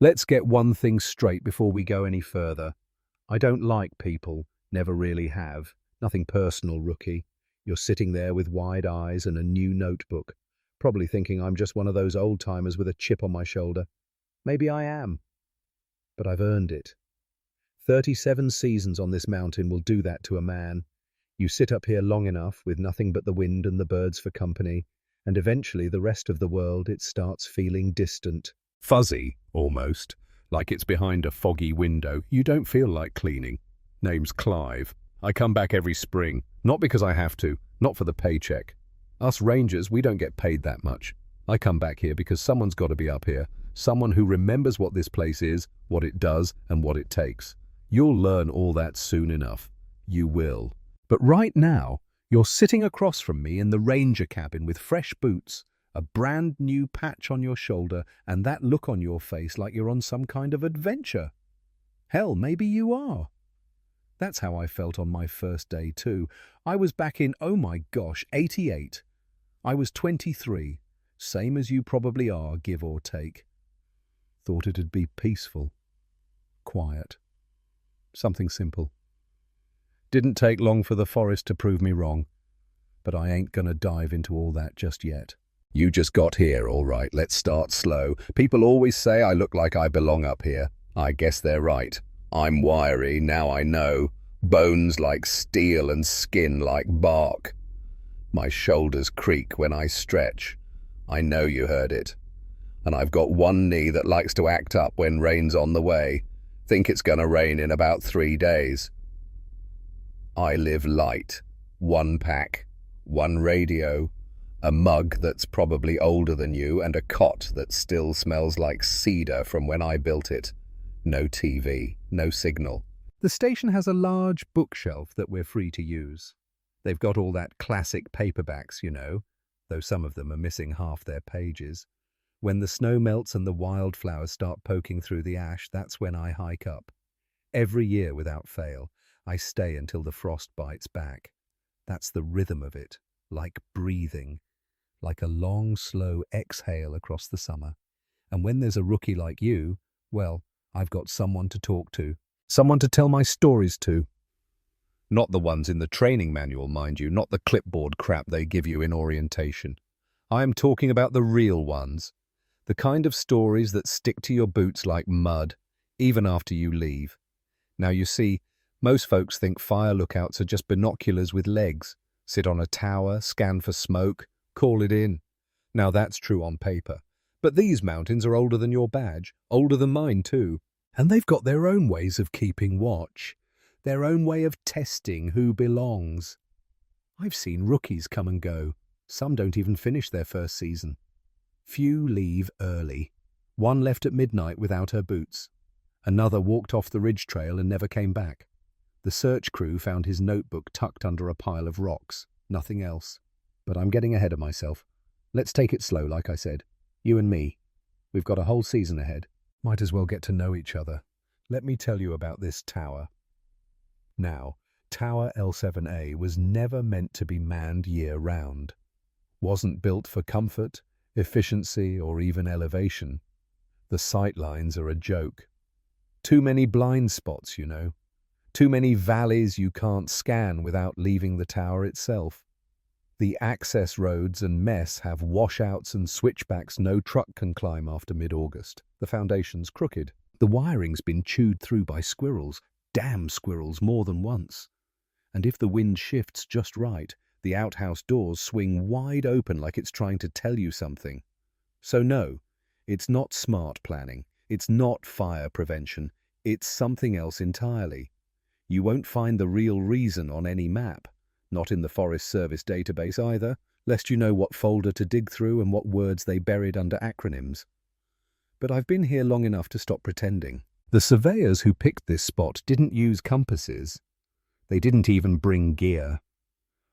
Let's get one thing straight before we go any further. I don't like people, never really have. Nothing personal, rookie. You're sitting there with wide eyes and a new notebook, probably thinking I'm just one of those old-timers with a chip on my shoulder. Maybe I am, but I've earned it. 37 seasons on this mountain will do that to a man. You sit up here long enough with nothing but the wind and the birds for company, and eventually the rest of the world, it starts feeling distant. Fuzzy, almost, like it's behind a foggy window. You don't feel like cleaning. Name's Clive. I come back every spring, not because I have to, not for the paycheck. Us rangers, we don't get paid that much. I come back here because someone's got to be up here, someone who remembers what this place is, what it does, and what it takes. You'll learn all that soon enough. You will. But right now, you're sitting across from me in the ranger cabin with fresh boots, a brand new patch on your shoulder, and that look on your face like you're on some kind of adventure. Hell, maybe you are. That's how I felt on my first day too. I was back in, oh my gosh, 88. I was 23, same as you probably are, give or take. Thought it'd be peaceful, quiet, something simple. Didn't take long for the forest to prove me wrong, but I ain't gonna dive into all that just yet. You just got here, all right, let's start slow. People always say I look like I belong up here. I guess they're right. I'm wiry, now I know. Bones like steel and skin like bark. My shoulders creak when I stretch. I know you heard it. And I've got one knee that likes to act up when rain's on the way. Think it's gonna rain in about 3 days. I live light. One pack, one radio, a mug that's probably older than you, and a cot that still smells like cedar from when I built it. No TV, no signal. The station has a large bookshelf that we're free to use. They've got all that classic paperbacks, you know, though some of them are missing half their pages. When the snow melts and the wildflowers start poking through the ash, that's when I hike up. Every year without fail, I stay until the frost bites back. That's the rhythm of it, like breathing, like a long, slow exhale across the summer. And when there's a rookie like you, well, I've got someone to talk to, someone to tell my stories to. Not the ones in the training manual, mind you, not the clipboard crap they give you in orientation. I am talking about the real ones, the kind of stories that stick to your boots like mud, even after you leave. Now you see, most folks think fire lookouts are just binoculars with legs, sit on a tower, scan for smoke, call it in. Now that's true on paper. But these mountains are older than your badge, older than mine too. And they've got their own ways of keeping watch, their own way of testing who belongs. I've seen rookies come and go. Some don't even finish their first season. Few leave early. One left at midnight without her boots. Another walked off the ridge trail and never came back. The search crew found his notebook tucked under a pile of rocks. Nothing else. But I'm getting ahead of myself. Let's take it slow, like I said. You and me. We've got a whole season ahead. Might as well get to know each other. Let me tell you about this tower. Now, Tower L7A was never meant to be manned year-round. Wasn't built for comfort, efficiency, or even elevation. The sight lines are a joke. Too many blind spots, you know. Too many valleys you can't scan without leaving the tower itself. The access roads and mess have washouts and switchbacks no truck can climb after mid-August. The foundation's crooked. The wiring's been chewed through by squirrels, damn squirrels, more than once. And if the wind shifts just right, the outhouse doors swing wide open like it's trying to tell you something. So no, it's not smart planning. It's not fire prevention. It's something else entirely. You won't find the real reason on any map. Not in the Forest Service database either, lest you know what folder to dig through and what words they buried under acronyms. But I've been here long enough to stop pretending. The surveyors who picked this spot didn't use compasses. They didn't even bring gear.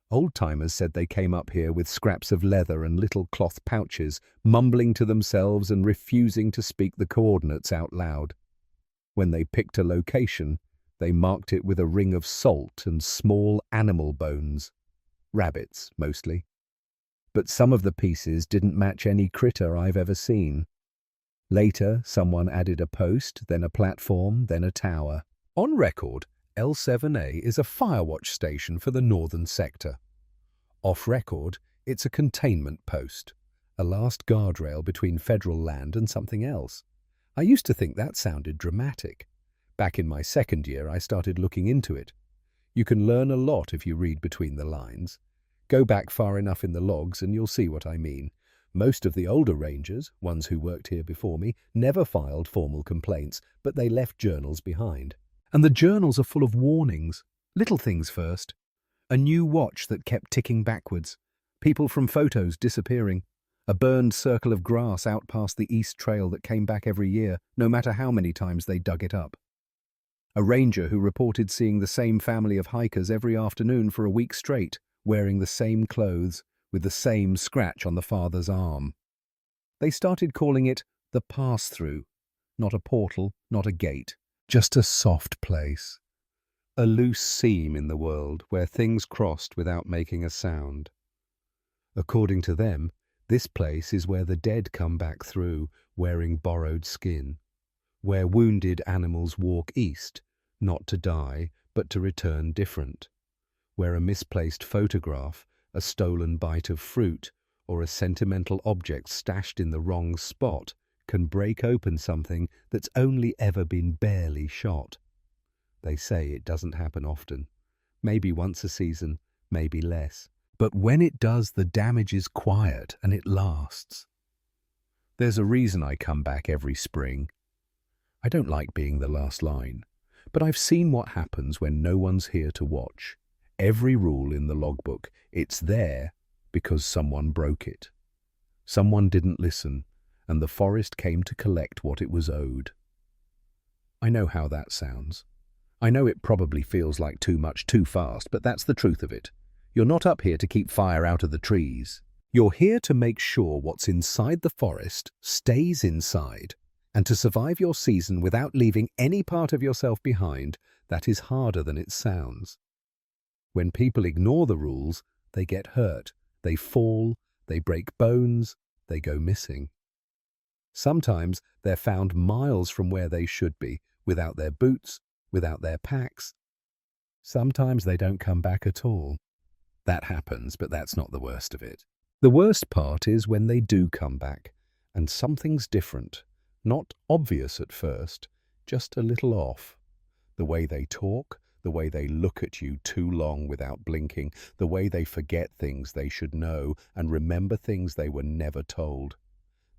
Old-timers said they came up here with scraps of leather and little cloth pouches, mumbling to themselves and refusing to speak the coordinates out loud. When they picked a location, they marked it with a ring of salt and small animal bones. Rabbits, mostly. But some of the pieces didn't match any critter I've ever seen. Later, someone added a post, then a platform, then a tower. On record, L7A is a firewatch station for the northern sector. Off record, it's a containment post, a last guardrail between federal land and something else. I used to think that sounded dramatic. Back in my second year, I started looking into it. You can learn a lot if you read between the lines. Go back far enough in the logs and you'll see what I mean. Most of the older rangers, ones who worked here before me, never filed formal complaints, but they left journals behind. And the journals are full of warnings. Little things first. A new watch that kept ticking backwards. People from photos disappearing. A burned circle of grass out past the east trail that came back every year, no matter how many times they dug it up. A ranger who reported seeing the same family of hikers every afternoon for a week straight, wearing the same clothes, with the same scratch on the father's arm. They started calling it the pass-through. Not a portal, not a gate, just a soft place. A loose seam in the world where things crossed without making a sound. According to them, this place is where the dead come back through, wearing borrowed skin. Where wounded animals walk east, not to die, but to return different. Where a misplaced photograph, a stolen bite of fruit, or a sentimental object stashed in the wrong spot can break open something that's only ever been barely shot. They say it doesn't happen often. Maybe once a season, maybe less. But when it does, the damage is quiet and it lasts. There's a reason I come back every spring. I don't like being the last line, but I've seen what happens when no one's here to watch. Every rule in the logbook, it's there because someone broke it. Someone didn't listen, and the forest came to collect what it was owed. I know how that sounds. I know it probably feels like too much too fast, but that's the truth of it. You're not up here to keep fire out of the trees. You're here to make sure what's inside the forest stays inside, and to survive your season without leaving any part of yourself behind. That is harder than it sounds. When people ignore the rules, they get hurt, they fall, they break bones, they go missing. Sometimes they're found miles from where they should be, without their boots, without their packs. Sometimes they don't come back at all. That happens, but that's not the worst of it. The worst part is when they do come back, and something's different. Not obvious at first, just a little off. The way they talk, the way they look at you too long without blinking, the way they forget things they should know and remember things they were never told.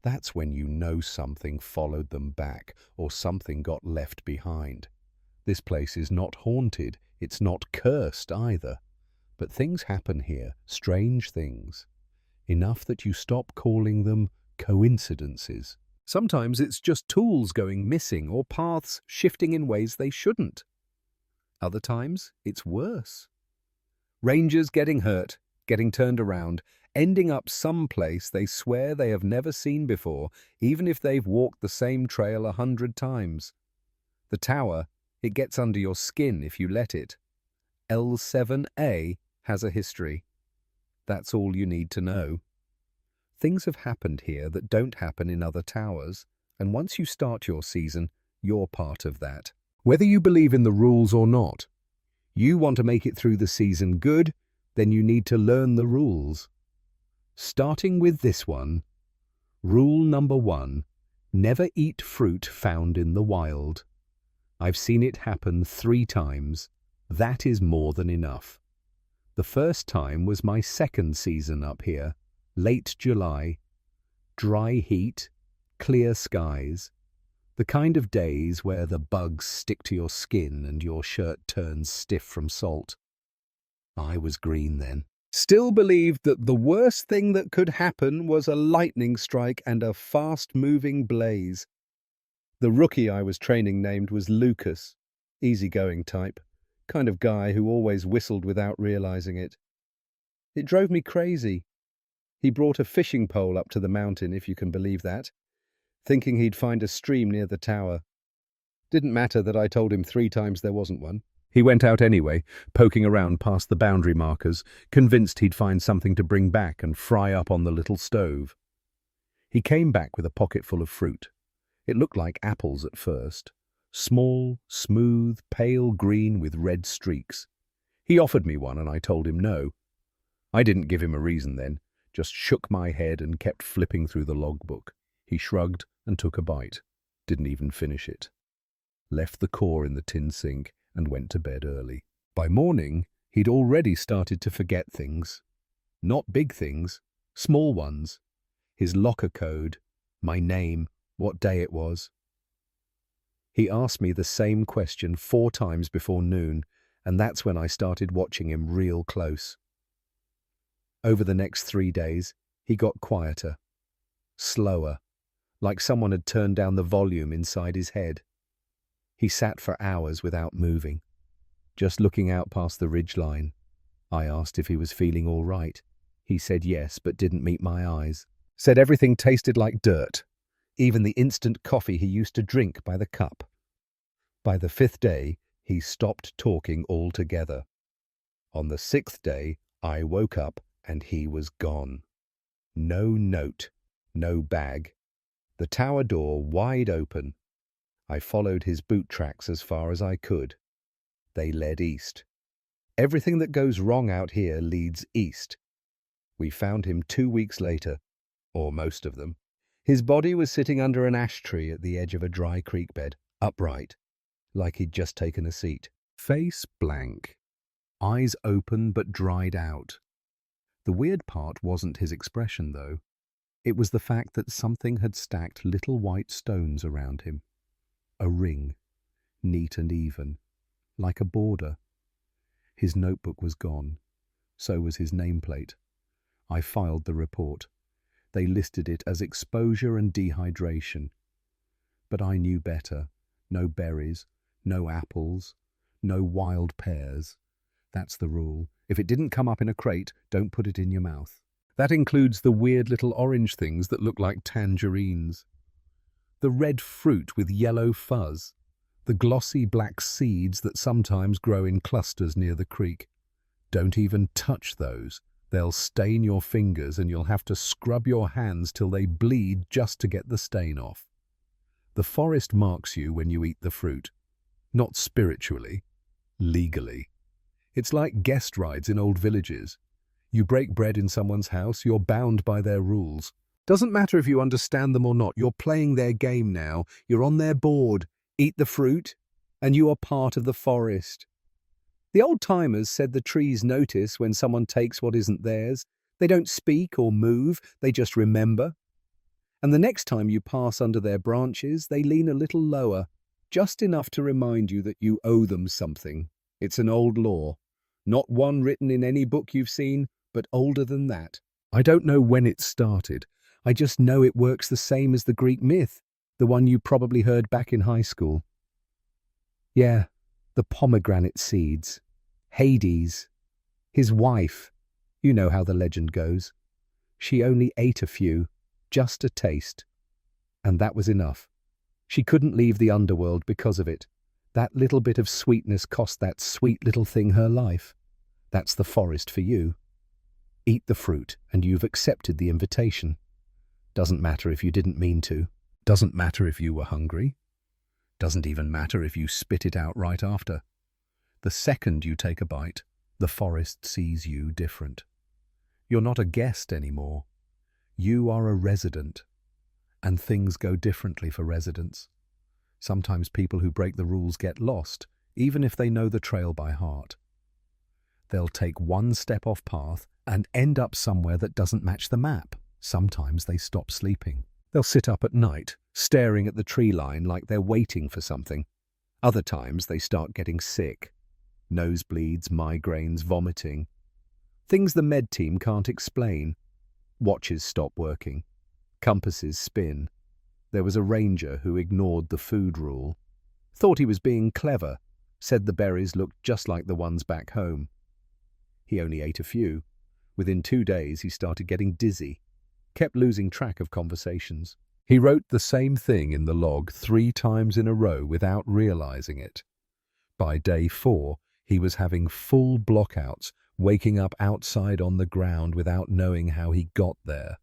That's when you know something followed them back or something got left behind. This place is not haunted, it's not cursed either. But things happen here, strange things. Enough that you stop calling them coincidences. Sometimes it's just tools going missing or paths shifting in ways they shouldn't. Other times, it's worse. Rangers getting hurt, getting turned around, ending up someplace they swear they have never seen before, even if they've walked the same trail 100 times. The tower, it gets under your skin if you let it. L7A has a history. That's all you need to know. Things have happened here that don't happen in other towers, and once you start your season, you're part of that. Whether you believe in the rules or not, you want to make it through the season good, then you need to learn the rules. Starting with this one, rule number 1, never eat fruit found in the wild. I've seen it happen 3 times. That is more than enough. The first time was my second season up here, late July. Dry heat, clear skies. The kind of days where the bugs stick to your skin and your shirt turns stiff from salt. I was green then. Still believed that the worst thing that could happen was a lightning strike and a fast-moving blaze. The rookie I was training named was Lucas, easygoing type, kind of guy who always whistled without realizing it. It drove me crazy. He brought a fishing pole up to the mountain, if you can believe that, thinking he'd find a stream near the tower. Didn't matter that I told him 3 times there wasn't one. He went out anyway, poking around past the boundary markers, convinced he'd find something to bring back and fry up on the little stove. He came back with a pocket full of fruit. It looked like apples at first. Small, smooth, pale green with red streaks. He offered me one and I told him no. I didn't give him a reason then, just shook my head and kept flipping through the logbook. He shrugged and took a bite. Didn't even finish it. Left the core in the tin sink and went to bed early. By morning, he'd already started to forget things. Not big things, small ones. His locker code, my name, what day it was. He asked me the same question 4 times before noon, and that's when I started watching him real close. Over the next 3 days, he got quieter, slower, like someone had turned down the volume inside his head. He sat for hours without moving, just looking out past the ridgeline. I asked if he was feeling all right. He said yes, but didn't meet my eyes. Said everything tasted like dirt, even the instant coffee he used to drink by the cup. By the 5th day, he stopped talking altogether. On the 6th day, I woke up and he was gone. No note, no bag. The tower door wide open. I followed his boot tracks as far as I could. They led east. Everything that goes wrong out here leads east. We found him 2 weeks later, or most of them. His body was sitting under an ash tree at the edge of a dry creek bed, upright, like he'd just taken a seat. Face blank, eyes open but dried out. The weird part wasn't his expression, though. It was the fact that something had stacked little white stones around him. A ring, neat and even, like a border. His notebook was gone. So was his nameplate. I filed the report. They listed it as exposure and dehydration. But I knew better. No berries, no apples, no wild pears. That's the rule. If it didn't come up in a crate, don't put it in your mouth. That includes the weird little orange things that look like tangerines. The red fruit with yellow fuzz. The glossy black seeds that sometimes grow in clusters near the creek. Don't even touch those. They'll stain your fingers and you'll have to scrub your hands till they bleed just to get the stain off. The forest marks you when you eat the fruit. Not spiritually, legally. It's like guest rides in old villages. You break bread in someone's house, you're bound by their rules. Doesn't matter if you understand them or not, you're playing their game now. You're on their board. Eat the fruit, and you are part of the forest. The old-timers said the trees notice when someone takes what isn't theirs. They don't speak or move, they just remember. And the next time you pass under their branches, they lean a little lower, just enough to remind you that you owe them something. It's an old law. Not one written in any book you've seen, but older than that. I don't know when it started. I just know it works the same as the Greek myth, the one you probably heard back in high school. Yeah, the pomegranate seeds. Hades. His wife. You know how the legend goes. She only ate a few, just a taste. And that was enough. She couldn't leave the underworld because of it. That little bit of sweetness cost that sweet little thing her life. That's the forest for you. Eat the fruit, and you've accepted the invitation. Doesn't matter if you didn't mean to. Doesn't matter if you were hungry. Doesn't even matter if you spit it out right after. The second you take a bite, the forest sees you different. You're not a guest anymore. You are a resident. And things go differently for residents. Sometimes people who break the rules get lost, even if they know the trail by heart. They'll take one step off path and end up somewhere that doesn't match the map. Sometimes they stop sleeping. They'll sit up at night, staring at the tree line like they're waiting for something. Other times they start getting sick. Nosebleeds, migraines, vomiting. Things the med team can't explain. Watches stop working. Compasses spin. There was a ranger who ignored the food rule. Thought he was being clever. Said the berries looked just like the ones back home. He only ate a few. Within 2 days he started getting dizzy. Kept losing track of conversations. He wrote the same thing in the log 3 times in a row without realizing it. By day 4, he was having full blockouts, waking up outside on the ground without knowing how he got there.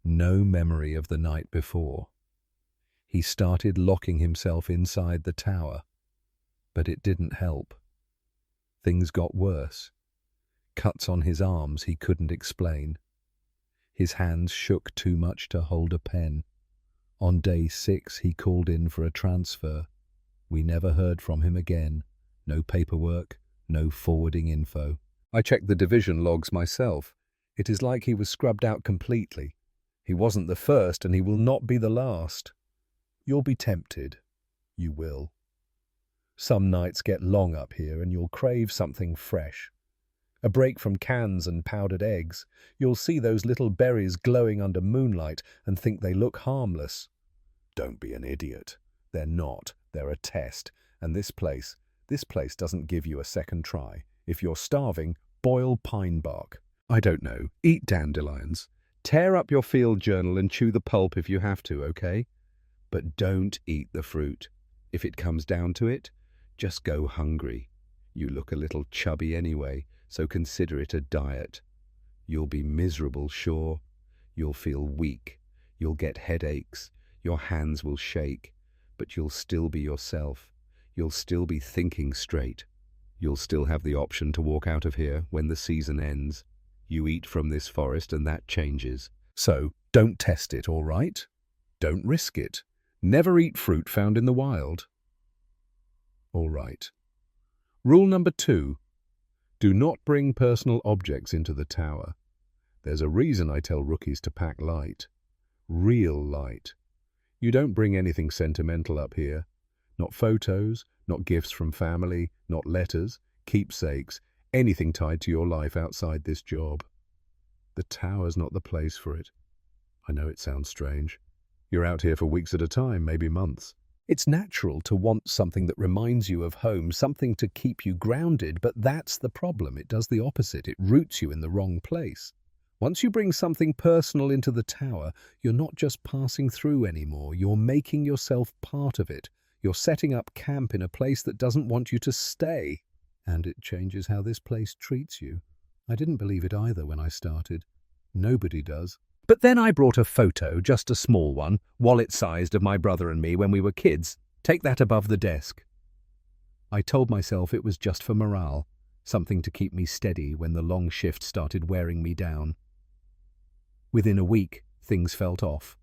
No memory of the night before. He started locking himself inside the tower, but it didn't help. Things got worse. Cuts on his arms he couldn't explain. His hands shook too much to hold a pen. On day 6, he called in for a transfer. We never heard from him again. No paperwork, no forwarding info. I checked the division logs myself. It is like he was scrubbed out completely. He wasn't the first, and he will not be the last. You'll be tempted. You will. Some nights get long up here, and you'll crave something fresh. A break from cans and powdered eggs. You'll see those little berries glowing under moonlight and think they look harmless. Don't be an idiot. They're not. They're a test. And this place doesn't give you a second try. If you're starving, boil pine bark. I don't know. Eat dandelions. Tear up your field journal and chew the pulp if you have to, okay? But don't eat the fruit. If it comes down to it, just go hungry. You look a little chubby anyway, so consider it a diet. You'll be miserable, sure. You'll feel weak. You'll get headaches. Your hands will shake. But you'll still be yourself. You'll still be thinking straight. You'll still have the option to walk out of here when the season ends. You eat from this forest and that changes. So, don't test it, all right? Don't risk it. Never eat fruit found in the wild. All right. Rule number 2. Do not bring personal objects into the tower. There's a reason I tell rookies to pack light. Real light. You don't bring anything sentimental up here. Not photos, not gifts from family, not letters, keepsakes, anything tied to your life outside this job. The tower's not the place for it. I know it sounds strange. You're out here for weeks at a time, maybe months. It's natural to want something that reminds you of home, something to keep you grounded, but that's the problem. It does the opposite. It roots you in the wrong place. Once you bring something personal into the tower, you're not just passing through anymore. You're making yourself part of it. You're setting up camp in a place that doesn't want you to stay. And it changes how this place treats you. I didn't believe it either when I started. Nobody does. But then I brought a photo, just a small one, wallet-sized, of my brother and me when we were kids. Take that above the desk. I told myself it was just for morale, something to keep me steady when the long shift started wearing me down. Within a week, things felt off.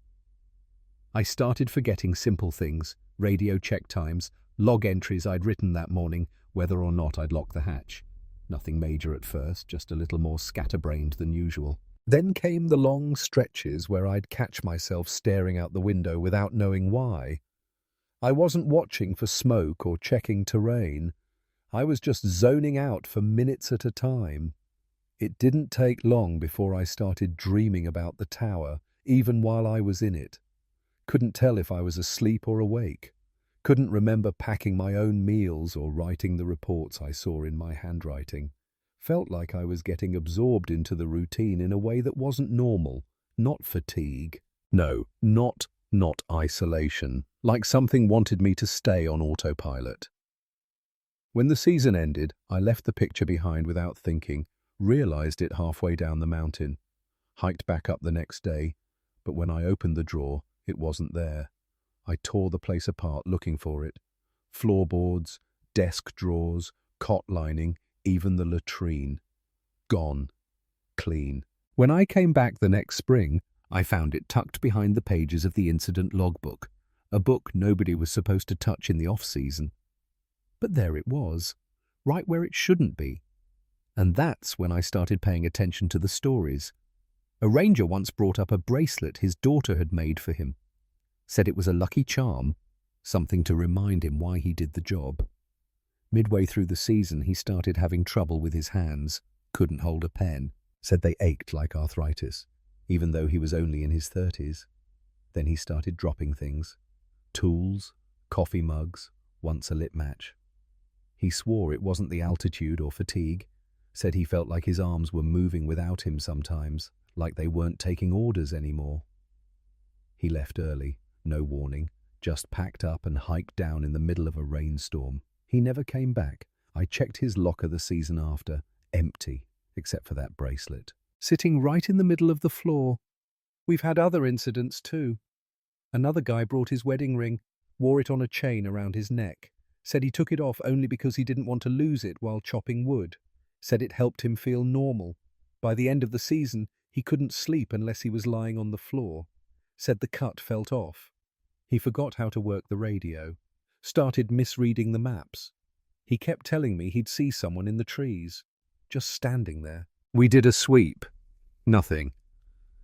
I started forgetting simple things, radio check times, log entries I'd written that morning, whether or not I'd locked the hatch. Nothing major at first, just a little more scatterbrained than usual. Then came the long stretches where I'd catch myself staring out the window without knowing why. I wasn't watching for smoke or checking terrain. I was just zoning out for minutes at a time. It didn't take long before I started dreaming about the tower, even while I was in it. Couldn't tell if I was asleep or awake. Couldn't remember packing my own meals or writing the reports I saw in my handwriting. Felt like I was getting absorbed into the routine in a way that wasn't normal, not fatigue. No, not isolation, like something wanted me to stay on autopilot. When the season ended, I left the picture behind without thinking, realized it halfway down the mountain, hiked back up the next day, but when I opened the drawer, it wasn't there. I tore the place apart looking for it. Floorboards, desk drawers, cot lining, even the latrine. Gone. Clean. When I came back the next spring, I found it tucked behind the pages of the incident logbook, a book nobody was supposed to touch in the off-season. But there it was, right where it shouldn't be. And that's when I started paying attention to the stories. A ranger once brought up a bracelet his daughter had made for him. Said it was a lucky charm, something to remind him why he did the job. Midway through the season, he started having trouble with his hands, couldn't hold a pen, said they ached like arthritis, even though he was only in his 30s. Then he started dropping things. Tools, coffee mugs, once a lit match. He swore it wasn't the altitude or fatigue, said he felt like his arms were moving without him sometimes, like they weren't taking orders anymore. He left early, no warning, just packed up and hiked down in the middle of a rainstorm. He never came back. I checked his locker the season after, empty, except for that bracelet, sitting right in the middle of the floor. We've had other incidents too. Another guy brought his wedding ring, wore it on a chain around his neck, said he took it off only because he didn't want to lose it while chopping wood, said it helped him feel normal. By the end of the season, he couldn't sleep unless he was lying on the floor, said the cut felt off. He forgot how to work the radio, started misreading the maps. He kept telling me he'd see someone in the trees, just standing there. We did a sweep. Nothing.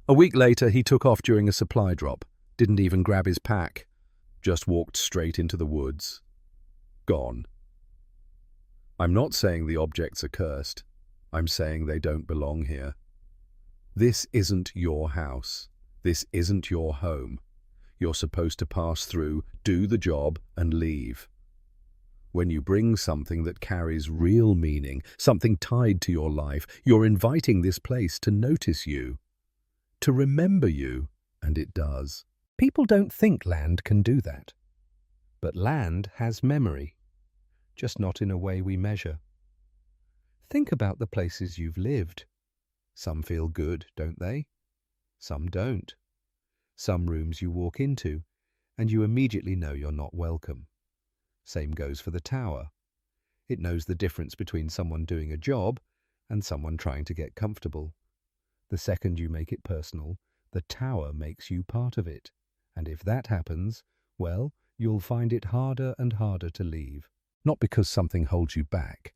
A week later, he took off during a supply drop, didn't even grab his pack, just walked straight into the woods. Gone. I'm not saying the objects are cursed. I'm saying they don't belong here. This isn't your house. This isn't your home. You're supposed to pass through, do the job, and leave. When you bring something that carries real meaning, something tied to your life, you're inviting this place to notice you, to remember you, and it does. People don't think land can do that. But land has memory, just not in a way we measure. Think about the places you've lived. Some feel good, don't they? Some don't. Some rooms you walk into, and you immediately know you're not welcome. Same goes for the tower. It knows the difference between someone doing a job and someone trying to get comfortable. The second you make it personal, the tower makes you part of it. And if that happens, well, you'll find it harder and harder to leave. Not because something holds you back,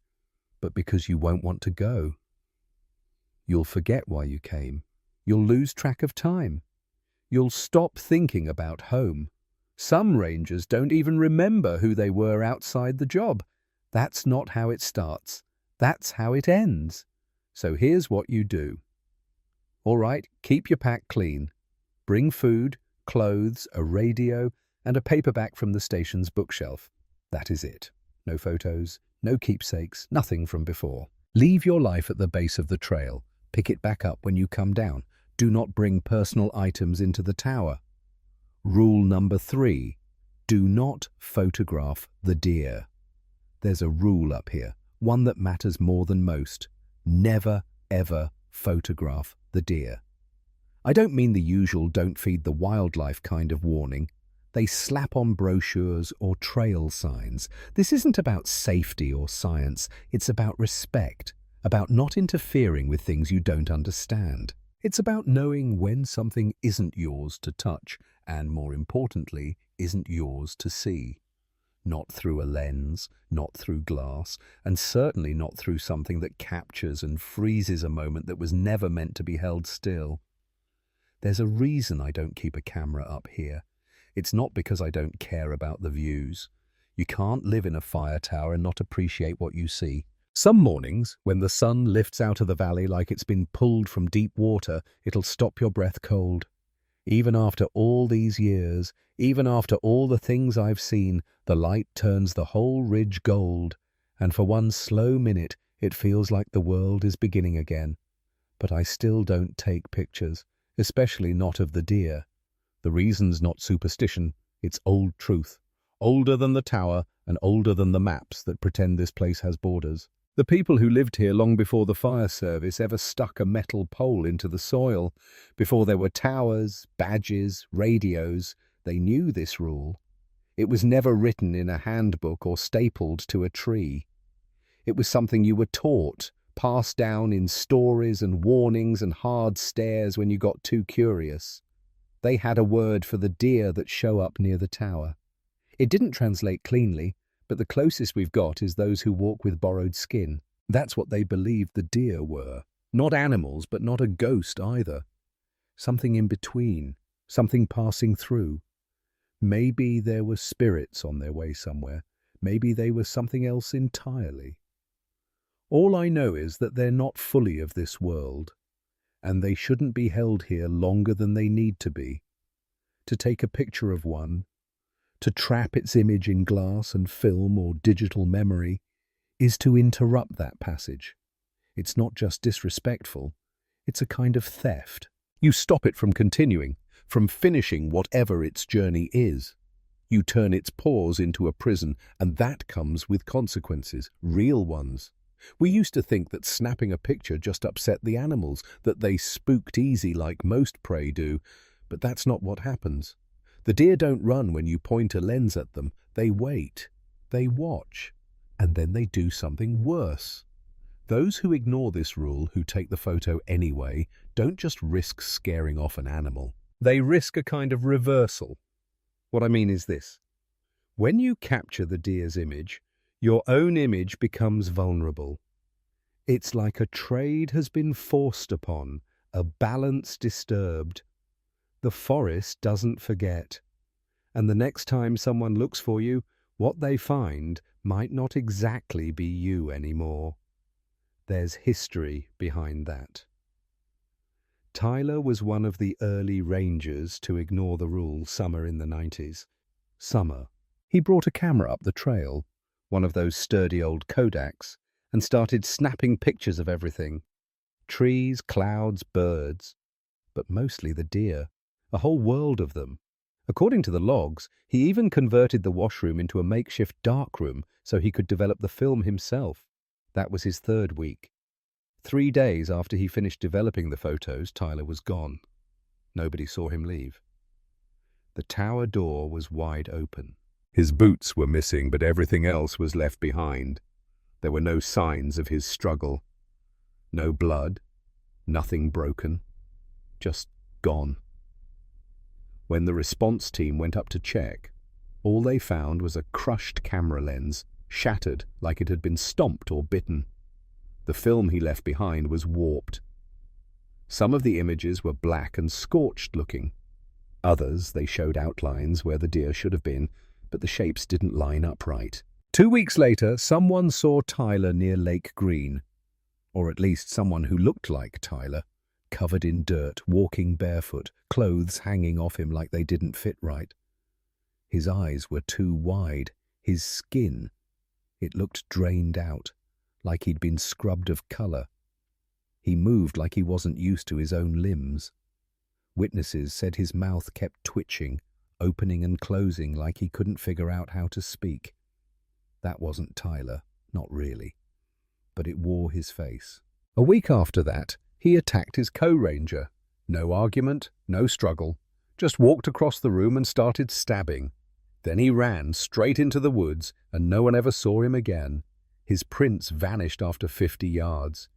but because you won't want to go. You'll forget why you came. You'll lose track of time. You'll stop thinking about home. Some rangers don't even remember who they were outside the job. That's not how it starts. That's how it ends. So here's what you do. All right, keep your pack clean. Bring food, clothes, a radio, and a paperback from the station's bookshelf. That is it. No photos, no keepsakes, nothing from before. Leave your life at the base of the trail. Pick it back up when you come down. Do not bring personal items into the tower. Rule number 3, do not photograph the deer. There's a rule up here, one that matters more than most. Never, ever photograph the deer. I don't mean the usual don't feed the wildlife kind of warning. They slap on brochures or trail signs. This isn't about safety or science. It's about respect, about not interfering with things you don't understand. It's about knowing when something isn't yours to touch and, more importantly, isn't yours to see. Not through a lens, not through glass, and certainly not through something that captures and freezes a moment that was never meant to be held still. There's a reason I don't keep a camera up here. It's not because I don't care about the views. You can't live in a fire tower and not appreciate what you see. Some mornings, when the sun lifts out of the valley like it's been pulled from deep water, it'll stop your breath cold. Even after all these years, even after all the things I've seen, the light turns the whole ridge gold, and for one slow minute it feels like the world is beginning again. But I still don't take pictures, especially not of the deer. The reason's not superstition, it's old truth. Older than the tower and older than the maps that pretend this place has borders. The people who lived here long before the fire service ever stuck a metal pole into the soil, before there were towers, badges, radios, they knew this rule. It was never written in a handbook or stapled to a tree. It was something you were taught, passed down in stories and warnings and hard stares when you got too curious. They had a word for the deer that show up near the tower. It didn't translate cleanly, but the closest we've got is those who walk with borrowed skin. That's what they believed the deer were. Not animals, but not a ghost either. Something in between, something passing through. Maybe there were spirits on their way somewhere. Maybe they were something else entirely. All I know is that they're not fully of this world, and they shouldn't be held here longer than they need to be. To take a picture of one, to trap its image in glass and film or digital memory, is to interrupt that passage. It's not just disrespectful, it's a kind of theft. You stop it from continuing, from finishing whatever its journey is. You turn its pause into a prison, and that comes with consequences, real ones. We used to think that snapping a picture just upset the animals, that they spooked easy like most prey do, but that's not what happens. The deer don't run when you point a lens at them. They wait, they watch, and then they do something worse. Those who ignore this rule, who take the photo anyway, don't just risk scaring off an animal. They risk a kind of reversal. What I mean is this. When you capture the deer's image, your own image becomes vulnerable. It's like a trade has been forced upon, a balance disturbed. The forest doesn't forget. And the next time someone looks for you, what they find might not exactly be you anymore. There's history behind that. Tyler was one of the early rangers to ignore the rule summer in the 90s. Summer. He brought a camera up the trail, one of those sturdy old Kodaks, and started snapping pictures of everything. Trees, clouds, birds, but mostly the deer. A whole world of them. According to the logs, he even converted the washroom into a makeshift darkroom so he could develop the film himself. That was his third week. 3 days after he finished developing the photos, Tyler was gone. Nobody saw him leave. The tower door was wide open. His boots were missing, but everything else was left behind. There were no signs of his struggle. No blood, nothing broken, just gone. When the response team went up to check, all they found was a crushed camera lens, shattered like it had been stomped or bitten. The film he left behind was warped. Some of the images were black and scorched looking. Others, they showed outlines where the deer should have been, but the shapes didn't line up right. 2 weeks later, someone saw Tyler near Lake Green, or at least someone who looked like Tyler, covered in dirt, walking barefoot, clothes hanging off him like they didn't fit right. His eyes were too wide. His skin, it looked drained out, like he'd been scrubbed of colour. He moved like he wasn't used to his own limbs. Witnesses said his mouth kept twitching, opening and closing like he couldn't figure out how to speak. That wasn't Tyler, not really, but it wore his face. A week after that, he attacked his co-ranger. No argument, no struggle, just walked across the room and started stabbing. Then he ran straight into the woods and no one ever saw him again. His prints vanished after 50 yards.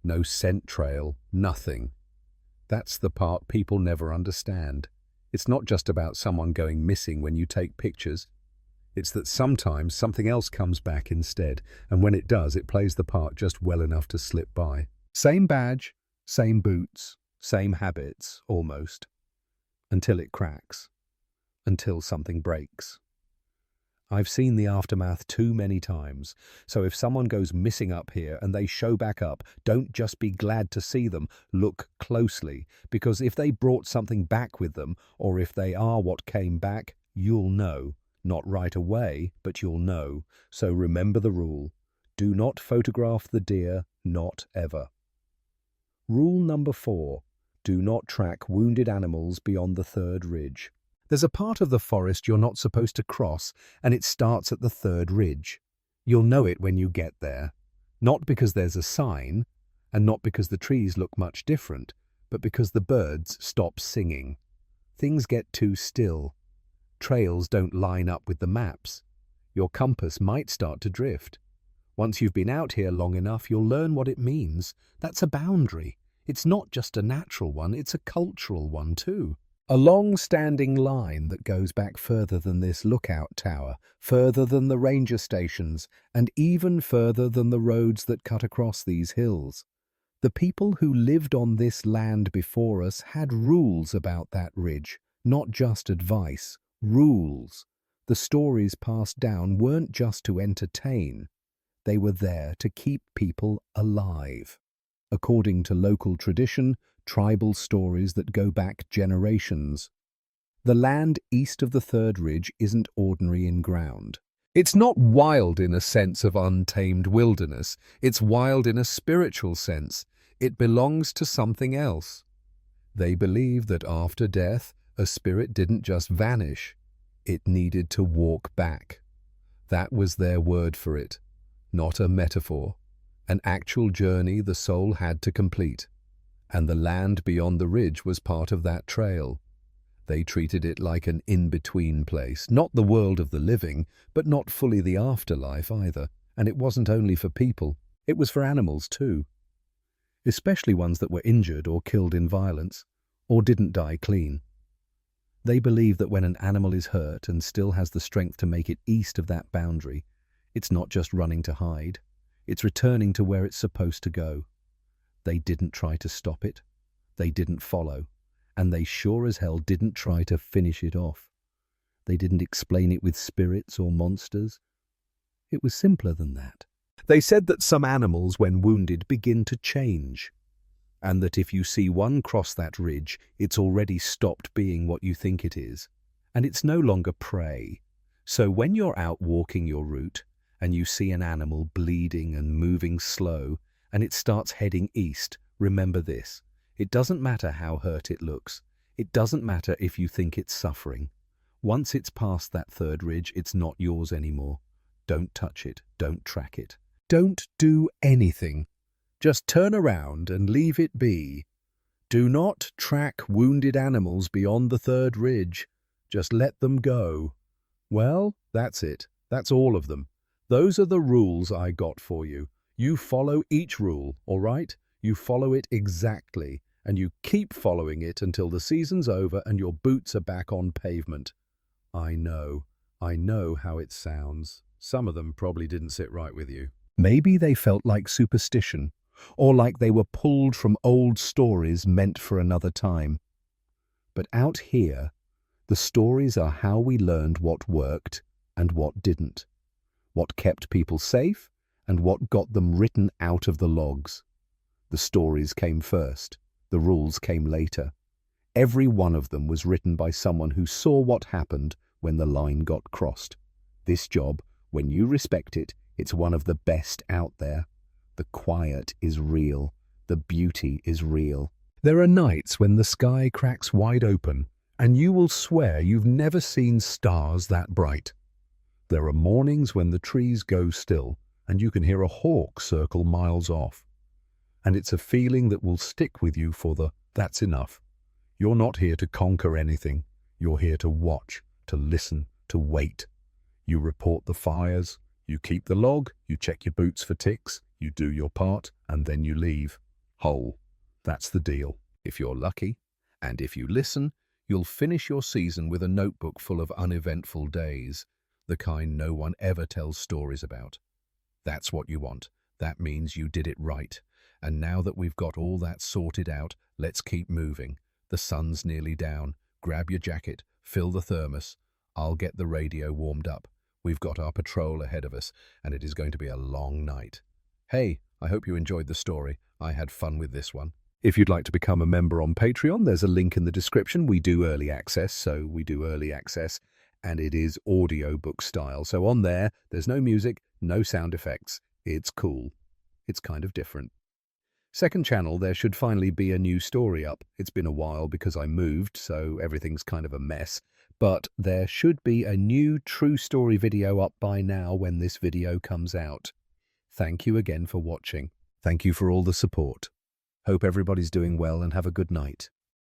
No scent trail, nothing. That's the part people never understand. It's not just about someone going missing when you take pictures. It's that sometimes something else comes back instead, and when it does, it plays the part just well enough to slip by. Same badge, same boots, same habits, almost. Until it cracks. Until something breaks. I've seen the aftermath too many times, so if someone goes missing up here and they show back up, don't just be glad to see them, look closely, because if they brought something back with them, or if they are what came back, you'll know. Not right away, but you'll know. So remember the rule. Do not photograph the deer, not ever. Rule number 4. Do not track wounded animals beyond the third ridge. There's a part of the forest you're not supposed to cross, and it starts at the third ridge. You'll know it when you get there. Not because there's a sign, and not because the trees look much different, but because the birds stop singing. Things get too still. Trails don't line up with the maps. Your compass might start to drift. Once you've been out here long enough, you'll learn what it means. That's a boundary. It's not just a natural one, it's a cultural one too. A long-standing line that goes back further than this lookout tower, further than the ranger stations, and even further than the roads that cut across these hills. The people who lived on this land before us had rules about that ridge, not just advice. Rules. The stories passed down weren't just to entertain. They were there to keep people alive. According to local tradition, tribal stories that go back generations. The land east of the third ridge isn't ordinary in ground. It's not wild in a sense of untamed wilderness. It's wild in a spiritual sense. It belongs to something else. They believe that after death, a spirit didn't just vanish. It needed to walk back. That was their word for it, not a metaphor. An actual journey the soul had to complete. And the land beyond the ridge was part of that trail. They treated it like an in-between place, not the world of the living, but not fully the afterlife either. And it wasn't only for people, it was for animals too. Especially ones that were injured or killed in violence, or didn't die clean. They believe that when an animal is hurt and still has the strength to make it east of that boundary, it's not just running to hide, it's returning to where it's supposed to go. They didn't try to stop it, they didn't follow, and they sure as hell didn't try to finish it off. They didn't explain it with spirits or monsters. It was simpler than that. They said that some animals, when wounded, begin to change, and that if you see one cross that ridge, it's already stopped being what you think it is, and it's no longer prey. So when you're out walking your route, and you see an animal bleeding and moving slow, and it starts heading east, remember this. It doesn't matter how hurt it looks. It doesn't matter if you think it's suffering. Once it's past that third ridge, it's not yours anymore. Don't touch it. Don't track it. Don't do anything. Just turn around and leave it be. Do not track wounded animals beyond the third ridge. Just let them go. Well, that's it. That's all of them. Those are the rules I got for you. You follow each rule, all right? You follow it exactly, and you keep following it until the season's over and your boots are back on pavement. I know how it sounds. Some of them probably didn't sit right with you. Maybe they felt like superstition, or like they were pulled from old stories meant for another time. But out here, the stories are how we learned what worked and what didn't, what kept people safe and what got them written out of the logs. The stories came first, the rules came later. Every one of them was written by someone who saw what happened when the line got crossed. This job, when you respect it, it's one of the best out there. The quiet is real. The beauty is real. There are nights when the sky cracks wide open, and you will swear you've never seen stars that bright. There are mornings when the trees go still, and you can hear a hawk circle miles off. And it's a feeling that will stick with you for that's enough. You're not here to conquer anything. You're here to watch, to listen, to wait. You report the fires, you keep the log, you check your boots for ticks, you do your part, and then you leave. Whole. That's the deal. If you're lucky, and if you listen, you'll finish your season with a notebook full of uneventful days, the kind no one ever tells stories about. That's what you want. That means you did it right. And now that we've got all that sorted out, let's keep moving. The sun's nearly down. Grab your jacket, fill the thermos. I'll get the radio warmed up. We've got our patrol ahead of us, and it is going to be a long night. Hey, I hope you enjoyed the story. I had fun with this one. If you'd like to become a member on Patreon, there's a link in the description. We do early access, and it is audiobook style. So on there, there's no music, no sound effects. It's cool. It's kind of different. Second channel, there should finally be a new story up. It's been a while because I moved, so everything's kind of a mess. But there should be a new true story video up by now when this video comes out. Thank you again for watching. Thank you for all the support. Hope everybody's doing well and have a good night.